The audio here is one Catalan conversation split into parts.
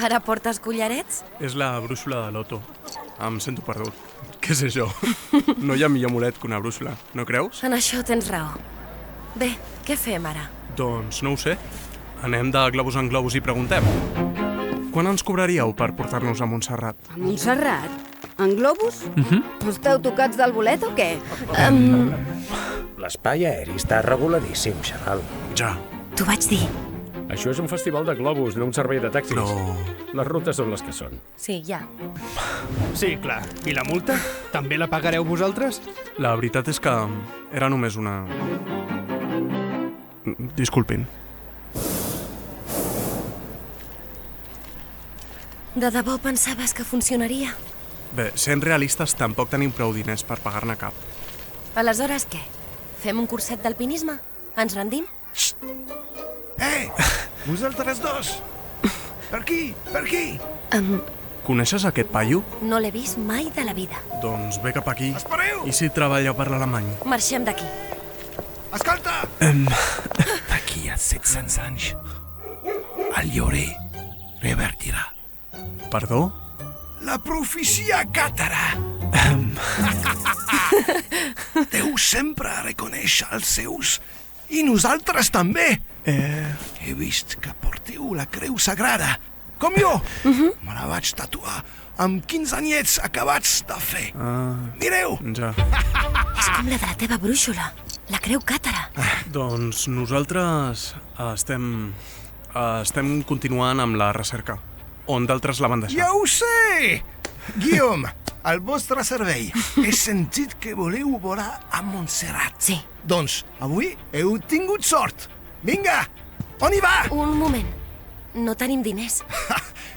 Ara portes collarets? És la brúixola de l'Otto. Em sento perdut. Què sé jo? No hi ha millor amulet que una brúixola, no creus? En això tens raó. Bé, què fem ara? Doncs no ho sé. Anem de globus en globus i preguntem. Quan ens cobraríeu per portar-nos a Montserrat? A Montserrat? En globus? Esteu tocats del bolet o què? L'espai aeri està reguladíssim, xaval. Ja, T'ho vaig dir. Això és un festival de globus, no un servei de taxis. però... Les rutes són les que són. Sí, ja. Sí, clar. I la multa? També la pagareu vosaltres? La veritat és que era només una... Disculpin. De debò pensaves que funcionaria? Bé, sent realistes, tampoc tenim prou diners per pagar-ne cap. Aleshores, què? Fem un curset d'alpinisme? Ens rendim? Ei, vosaltres dos! Per aquí, per aquí! Coneixes aquest paio? No l'he vist mai de la vida. Doncs ve cap aquí. Espereu! I si treballa per l'alemany? Marxem d'aquí. Escolta! D'aquí a 700 anys, el llorer revertirà. Perdó? La profecia càtara! Déu sempre reconeix els seus, i nosaltres també. He vist que porteu la creu sagrada, com jo. Me la vaig tatuar amb 15 anyets acabats de fer. Mireu! Ja. És com la de la teva brúixola, la creu càtara. Doncs nosaltres estem continuant amb la recerca, on d'altres la van deixar. Ja ho sé! Guillaume, al vostre servei. He sentit que voleu volar a Montserrat. Sí. Doncs avui heu tingut sort. Vinga, on hi va? Un moment. No tenim diners.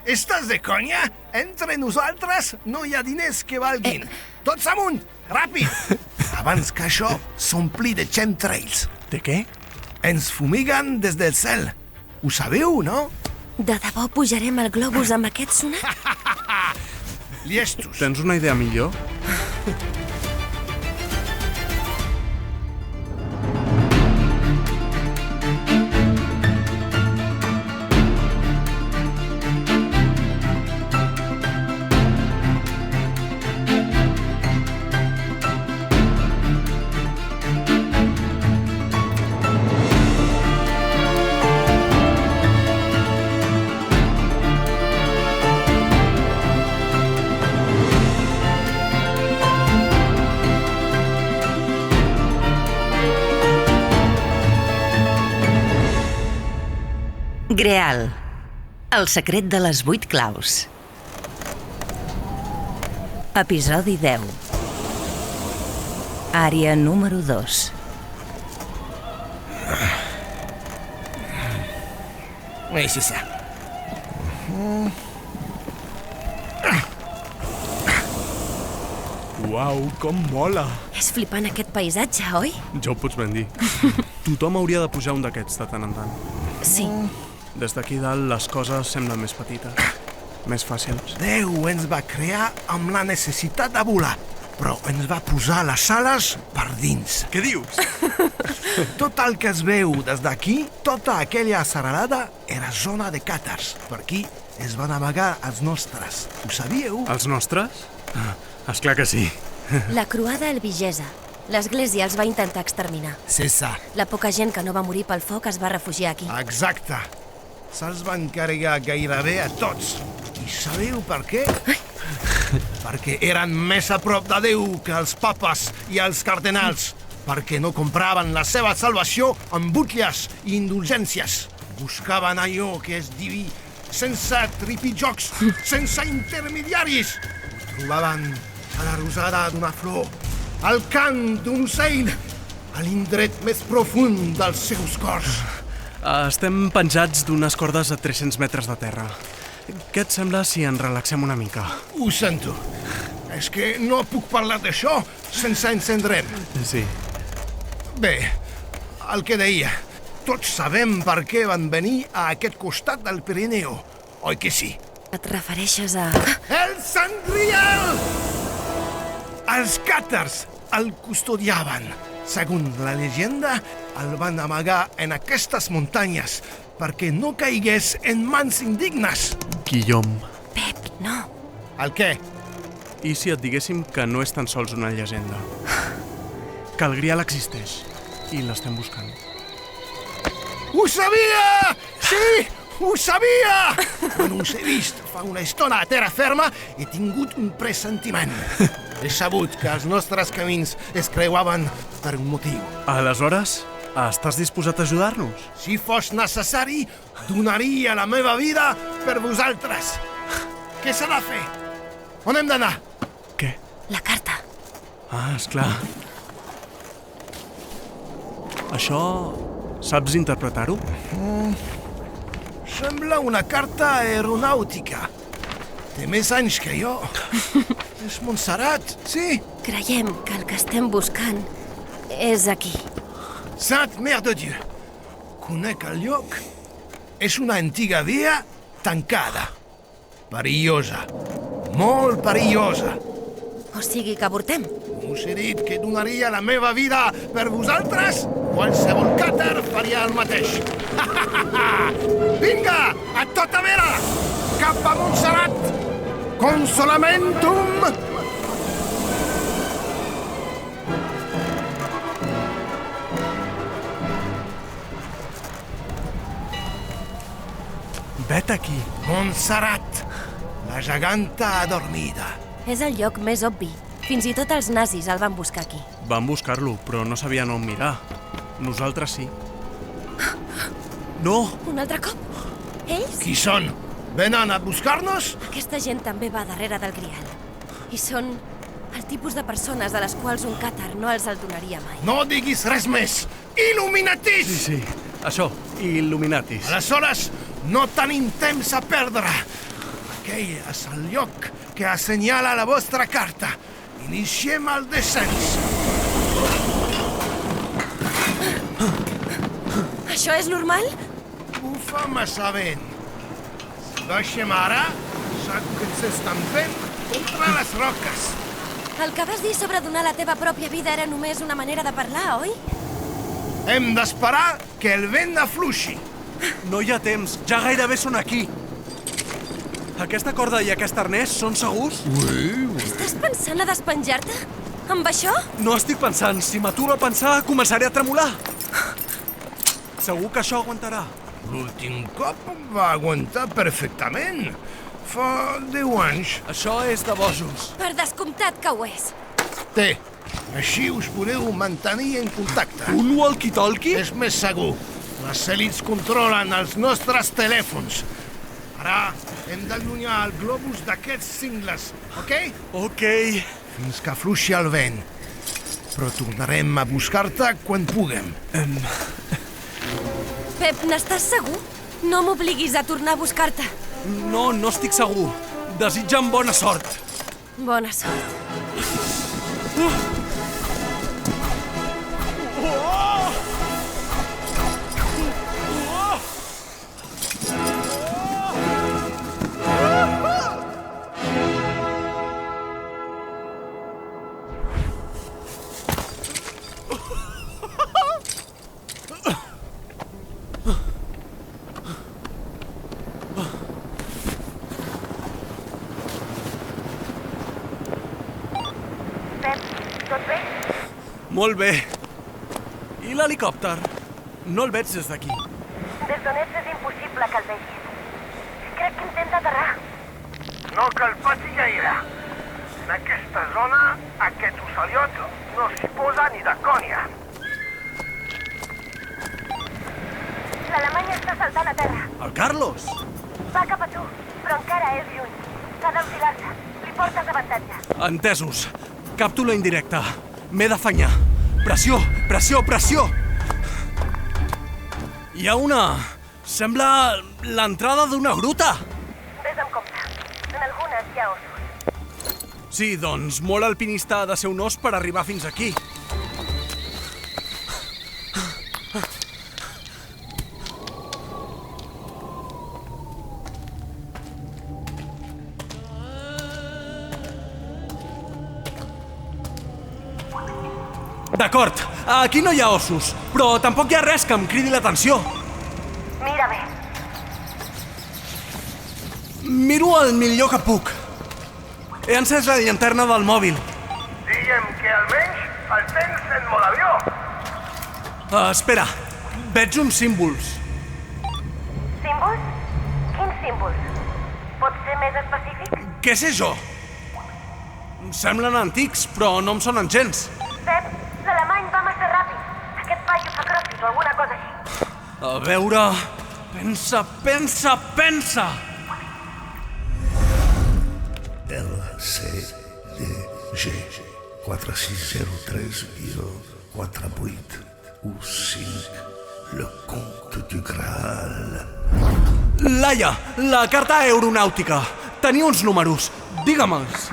Estàs de conya? Entre nosaltres no hi ha diners que valguin. Tots amunt, ràpid! Abans que això s'ompli de chemtrails. De què? Ens fumiguen des del cel. Ho sabeu, no? De debò pujarem al globus amb aquest sonar? Llestos. Tens una idea millor? Greal, el secret de les 8 claus. Episodi 10. Àrea número 2. Oui, c'est ça. Uau, com mola! És flipant aquest paisatge, oi? Ja ho pots ben dir. Tothom hauria de pujar un d'aquests de tant en tant. Sí. Des d'aquí dalt les coses semblen més petites, més fàcils. Déu ens va crear amb la necessitat de volar, però ens va posar les ales per dins. Què dius? Tot el que es veu des d'aquí, tota aquella serralada, era zona de càtars. Per aquí es van amagar els nostres. Ho sabíeu? Els nostres? Esclar que sí. La croada albigesa. L'església els va intentar exterminar. C'est ça. La poca gent que no va morir pel foc es va refugiar aquí. Exacte. Se'ls van carregar gairebé a tots. I sabeu per què? Perquè eren més a prop de Déu que els papes i els cardenals. Perquè no compraven la seva salvació amb butlles i indulgències. Buscaven allò que és diví, sense tripijocs, sense intermediaris. Ho trobaven a la rosada d'una flor, al cant d'un ocell, a l'indret més profund dels seus cors. Estem penjats d'unes cordes a 300 metres de terra. Què et sembla si ens relaxem una mica? Ho sento. És que no puc parlar d'això sense encendre'm. Sí. Bé, el que deia. Tots sabem per què van venir a aquest costat del Pirineu, oi que sí? Et refereixes a... El Sant Grial! Els càtars el custodiaven. Segons la llegenda, el van amagar en aquestes muntanyes perquè no caigués en mans indignes. Guillaume, Pep, no. El què? i si et diguéssim que no és tan sols una llegenda? Que el Grial existeix i l'estem buscant. Ho sabia! Sí, ho sabia! Quan us he vist fa una estona a terra ferma, he tingut un pressentiment. He sabut que els nostres camins es creuaven per un motiu. Aleshores, estàs disposat a ajudar-nos? Si fos necessari, donaria la meva vida per vosaltres. Què s'ha de fer? On hem d'anar? Què? La carta. Ah, esclar. Això... saps interpretar-ho? Sembla una carta aeronàutica. Té més anys que jo. És Montserrat, sí. Creiem que el que estem buscant és aquí. Sainte Mère de Dieu. Conec el lloc. És una antiga via tancada. Perillosa. Molt perillosa. O sigui que avortem. Us he dit que donaria la meva vida per vosaltres? Qualsevol càter faria el mateix. Vinga, a tota vera! Cap a Montserrat! Consolamentum! Vet aquí. Montserrat, la geganta adormida. És el lloc més obvi. Fins i tot els nazis el van buscar aquí. Van buscar-lo, però no sabien on mirar. Nosaltres sí. No! Un altre cop? Ells? Qui són? Venen a buscar-nos? Aquesta gent també va darrere del Grial. I són el tipus de persones a les quals un càtar no els el donaria mai. No diguis res més! Illuminatis! Sí, això. Il·luminatis. Aleshores, no tenim temps a perdre. Aquell és el lloc que assenyala la vostra carta. Iniciem el descens. Això és normal? Bufa massa vent. Si baixem ara, saps que ens estampem contra les roques. El que vas dir sobre donar la teva pròpia vida era només una manera de parlar, oi? Hem d'esperar que el vent afluixi. No hi ha temps. Ja gairebé són aquí. Aquesta corda i aquest arnès són segurs? Estàs pensant a despenjar-te? Amb això? No estic pensant. Si m'aturo a pensar, començaré a tremolar. Segur que això aguantarà. L'últim cop va aguantar perfectament. Fa 10 anys. Això és de bojos. Per descomptat que ho és. Té, així us podeu mantenir en contacte. Un walkie-talkie? És més segur. Les èlits controlen els nostres telèfons. Ara hem d'allunyar el globus d'aquests cingles, ok? Ok. Fins que afluixi el vent. Però tornarem a buscar-te quan puguem. Pep, n'estàs segur? No m'obliguis a tornar a buscar-te. No estic segur. Desitja'm bona sort. Bona sort. Molt bé. I l'helicòpter? No el veig des d'aquí. Des d'on ets és impossible que el vegis. Crec que intenta aterrar. No cal faci gaire. En aquesta zona, aquest ocellot no s'hi posa ni de cònia. L'alemany està saltant a terra. El Carlos? Va cap a tu, però encara és lluny. S'ha d'enfilar-se. Li portes avantatge. Entesos. Capto la indirecta. M'he d'afanyar. Pressió, pressió, pressió! Hi ha una... sembla l'entrada d'una gruta. Ves amb compte. En algunes hi ha ossos. Sí, doncs molt alpinista ha de ser un os per arribar fins aquí. D'acord, aquí no hi ha ossos, però tampoc hi ha res que em cridi l'atenció. Mira bé. Miro el millor que puc. He encès la llanterna del mòbil. Digue'm que almenys el tens en mode avió. Espera, veig uns símbols. Símbols? Quins símbols? Pots ser més específic? Què sé jo? Em semblen antics, però no em sonen gens. Pep, l'alemany va massa ràpid. Aquest paio fa crossfit o alguna cosa així. A veure... Pensa! LCDG 4603,4815 Le Comte du Graal. Laia, la carta aeronàutica. Tenia uns números. Digue'm-els.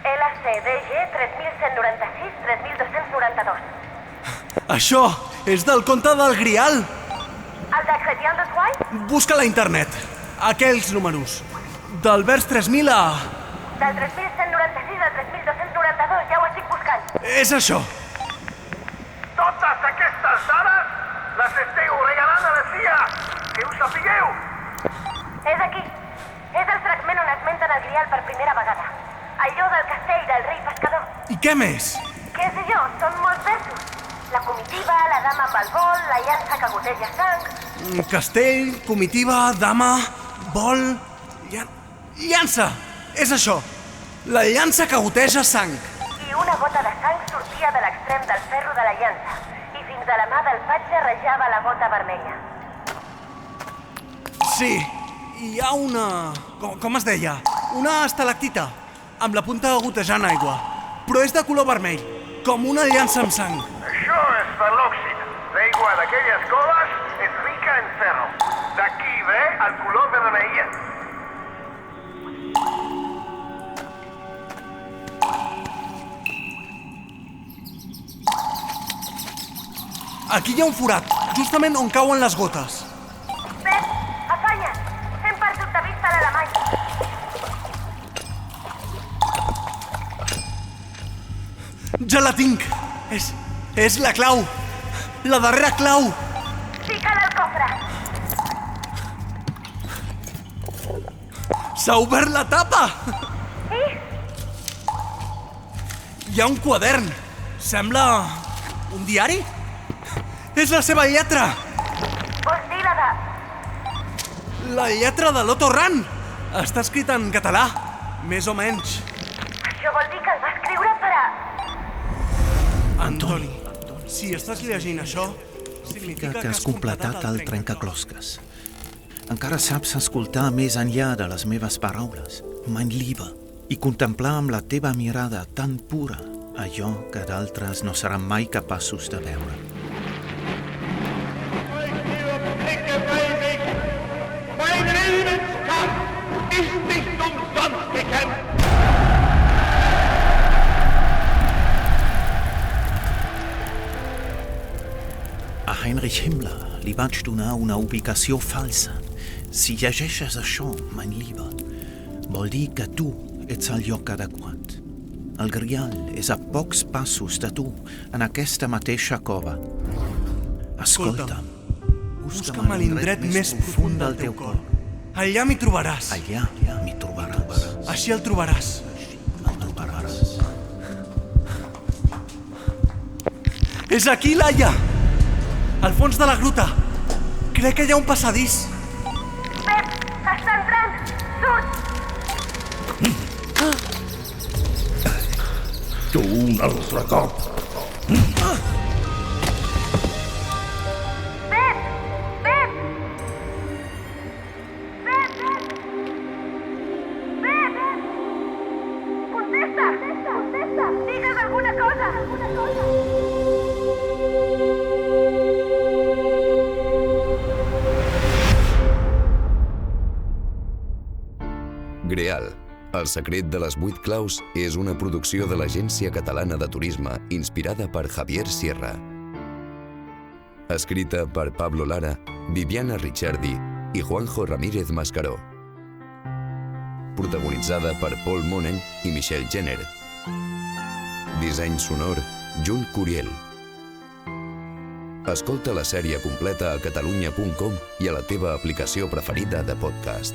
LCDG 3196-3292. Això és del conte del Grial. El de Chrétien de Troyes? Busca a la internet. Aquells números. Del vers 3000 a... Del 3196 al 3292, ja ho estic buscant. És això. Totes aquestes dades les esteu regalant a la CIA. Que ho sapigueu. És aquí. És el fragment on esmenten el Grial per primera vegada. Allò del castell del rei pescador. I què més? Què sé jo, són molts versos. La comitiva, la dama amb el vol, la llança que goteja sang... Castell, comitiva, dama, vol... Llança! És això. La llança que goteja sang. I una gota de sang sortia de l'extrem del ferro de la llança i fins a la mà del patge rejava la gota vermella. Sí, hi ha una... Com es deia? Una estalactita, amb la punta gotejant aigua. Però és de color vermell, com una llança amb sang. Això és l'òxid. L'aigua d'aquelles coves és rica en ferro. D'aquí ve el color vermell. Aquí hi ha un forat, justament on cauen les gotes. Pep, afanya't! Hem perdut de vista l'alemany. Ja la tinc! És la clau! La darrera clau! Fica-la al cofre! S'ha obert la tapa! I? Hi ha un quadern. Sembla... un diari? És la seva lletra! Vols dir la de... La lletra de l'Otto Rahn! Està escrita en català, més o menys. Això vol dir que el va escriure per a... Antoni, si estàs llegint això, significa que has completat el trencaclosques. Encara saps escoltar més enllà de les meves paraules, mein Lieber, i contemplar amb la teva mirada tan pura allò que d'altres no seran mai capaços de veure. Mein Lebenskampf ist nicht umsonst gekämpft. A Heinrich Himmler li vaig donar una ubicació falsa. Si llegeixes això, mein Lieber, vol dir que tu ets al lloc adequat. El Grial és a pocs passos de tu, en aquesta mateixa cova. Escolta'm. Busca'm a l'indret més profund del teu cor. Allà m'hi trobaràs. Allà m'hi trobaràs. Així el trobaràs. El trobaràs. És aquí, Laia! Al fons de la gruta. Crec que hi ha un passadís. Pep, està entrant! Surt! Tu un altre cop. Pep! Pep! Pep! Pep! Contesta! Contesta! Digues alguna cosa! Greal, el secret de les 8 claus és una producció de l'Agència Catalana de Turisme inspirada per Javier Sierra. Escrita per Pablo Lara, Viviana Ricciardi i Juanjo Ramírez Mascaró. Protagonitzada per Paul Monen i Michelle Jenner. Disseny sonor, Jun Curiel. Escolta la sèrie completa a catalunya.com i a la teva aplicació preferida de podcast.